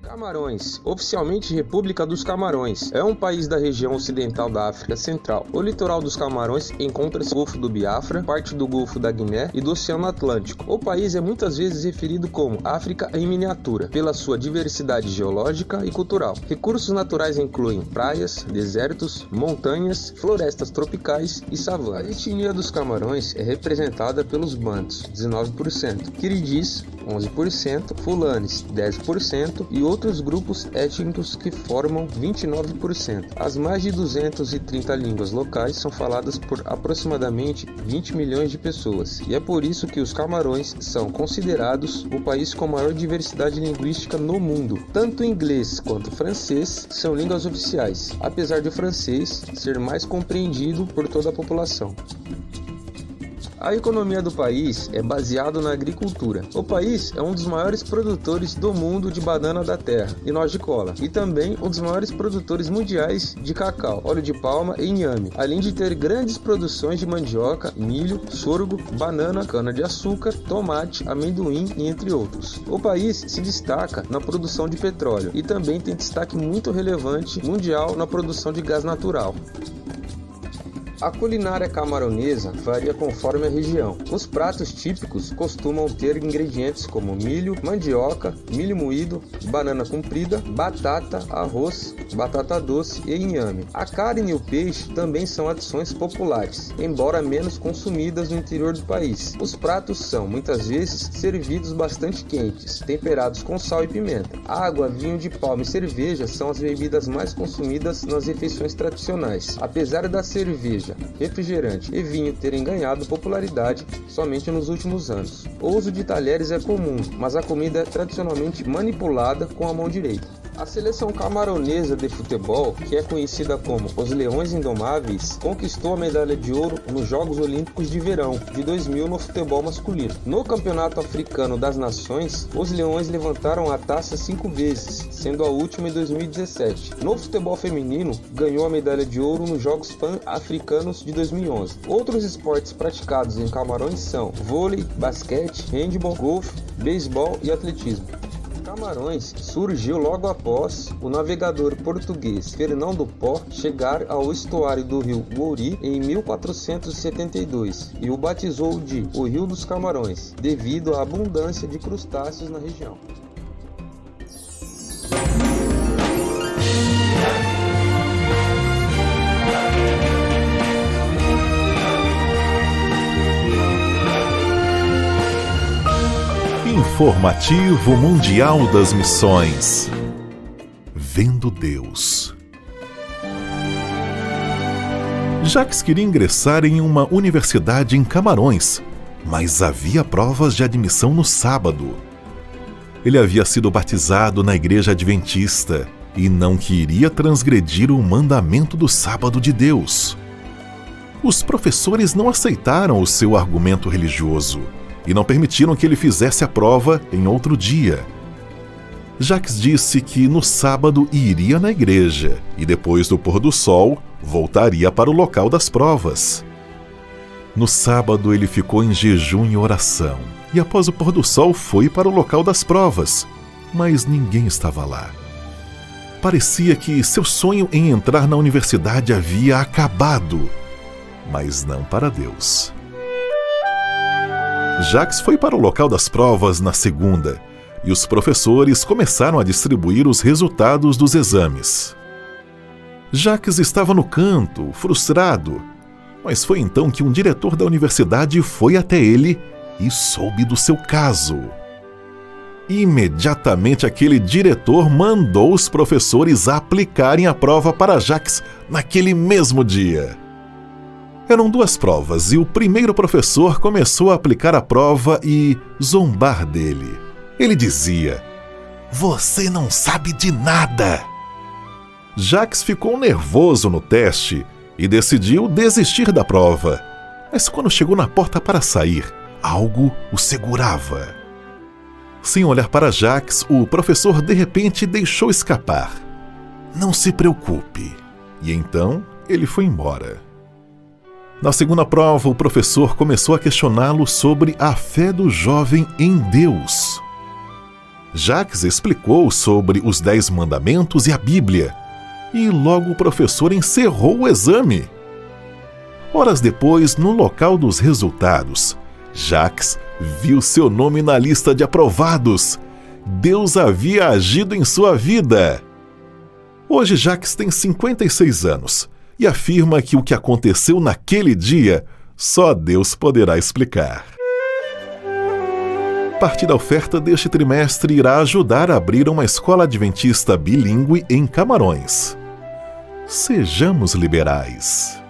Camarões, oficialmente República dos Camarões, é um país da região ocidental da África Central. O litoral dos Camarões encontra-se no Golfo do Biafra, parte do Golfo da Guiné e do Oceano Atlântico. O país é muitas vezes referido como África em miniatura, pela sua diversidade geológica e cultural. Recursos naturais incluem praias, desertos, montanhas, florestas tropicais e savanas. A etnia dos Camarões é representada pelos Bantus, 19%, Quiridis, 11%, Fulanis, 10% e outros grupos étnicos que formam 29%. As mais de 230 línguas locais são faladas por aproximadamente 20 milhões de pessoas, e é por isso que os Camarões são considerados o país com maior diversidade linguística no mundo. Tanto o inglês quanto o francês são línguas oficiais, apesar de o francês ser mais compreendido por toda a população. A economia do país é baseada na agricultura. O país é um dos maiores produtores do mundo de banana da terra e noz de cola, e também um dos maiores produtores mundiais de cacau, óleo de palma e inhame, além de ter grandes produções de mandioca, milho, sorgo, banana, cana-de-açúcar, tomate, amendoim e entre outros. O país se destaca na produção de petróleo e também tem destaque muito relevante mundial na produção de gás natural. A culinária camaronesa varia conforme a região. Os pratos típicos costumam ter ingredientes como milho, mandioca, milho moído, banana comprida, batata, arroz, batata doce e inhame. A carne e o peixe também são adições populares, embora menos consumidas no interior do país. Os pratos são, muitas vezes, servidos bastante quentes, temperados com sal e pimenta. Água, vinho de palma e cerveja são as bebidas mais consumidas nas refeições tradicionais. Apesar da cerveja, refrigerante e vinho terem ganhado popularidade somente nos últimos anos. O uso de talheres é comum, mas a comida é tradicionalmente manipulada com a mão direita. A seleção camaronesa de futebol, que é conhecida como os Leões Indomáveis, conquistou a medalha de ouro nos Jogos Olímpicos de Verão de 2000 no futebol masculino. No Campeonato Africano das Nações, os Leões levantaram a taça 5 vezes, sendo a última em 2017. No futebol feminino, ganhou a medalha de ouro nos Jogos Pan-Africanos de 2011. Outros esportes praticados em Camarões são vôlei, basquete, handebol, golfe, beisebol e atletismo. Camarões surgiu logo após o navegador português Fernão do Pó chegar ao estuário do rio Wouri em 1472 e o batizou de o Rio dos Camarões, devido à abundância de crustáceos na região. Informativo Mundial das Missões. Vendo Deus. Jacques queria ingressar em uma universidade em Camarões, mas havia provas de admissão no sábado. Ele havia sido batizado na igreja adventista e não queria transgredir o mandamento do sábado de Deus. Os professores não aceitaram o seu argumento religioso e não permitiram que ele fizesse a prova em outro dia. Jacques disse que no sábado iria na igreja e depois do pôr do sol voltaria para o local das provas. No sábado ele ficou em jejum e oração e após o pôr do sol foi para o local das provas, mas ninguém estava lá. Parecia que seu sonho em entrar na universidade havia acabado, mas não para Deus. Jacques foi para o local das provas na segunda, e os professores começaram a distribuir os resultados dos exames. Jacques estava no canto, frustrado, mas foi então que um diretor da universidade foi até ele e soube do seu caso. Imediatamente aquele diretor mandou os professores aplicarem a prova para Jacques naquele mesmo dia. Eram 2 provas e o primeiro professor começou a aplicar a prova e zombar dele. Ele dizia: "Você não sabe de nada!" Jacques ficou nervoso no teste e decidiu desistir da prova. Mas quando chegou na porta para sair, algo o segurava. Sem olhar para Jacques, o professor de repente deixou escapar: "Não se preocupe." E então ele foi embora. Na segunda prova, o professor começou a questioná-lo sobre a fé do jovem em Deus. Jacques explicou sobre os 10 mandamentos e a Bíblia, e logo o professor encerrou o exame. Horas depois, no local dos resultados, Jacques viu seu nome na lista de aprovados. Deus havia agido em sua vida. Hoje Jacques tem 56 anos e afirma que o que aconteceu naquele dia só Deus poderá explicar. Parte da oferta deste trimestre irá ajudar a abrir uma escola adventista bilíngue em Camarões. Sejamos liberais.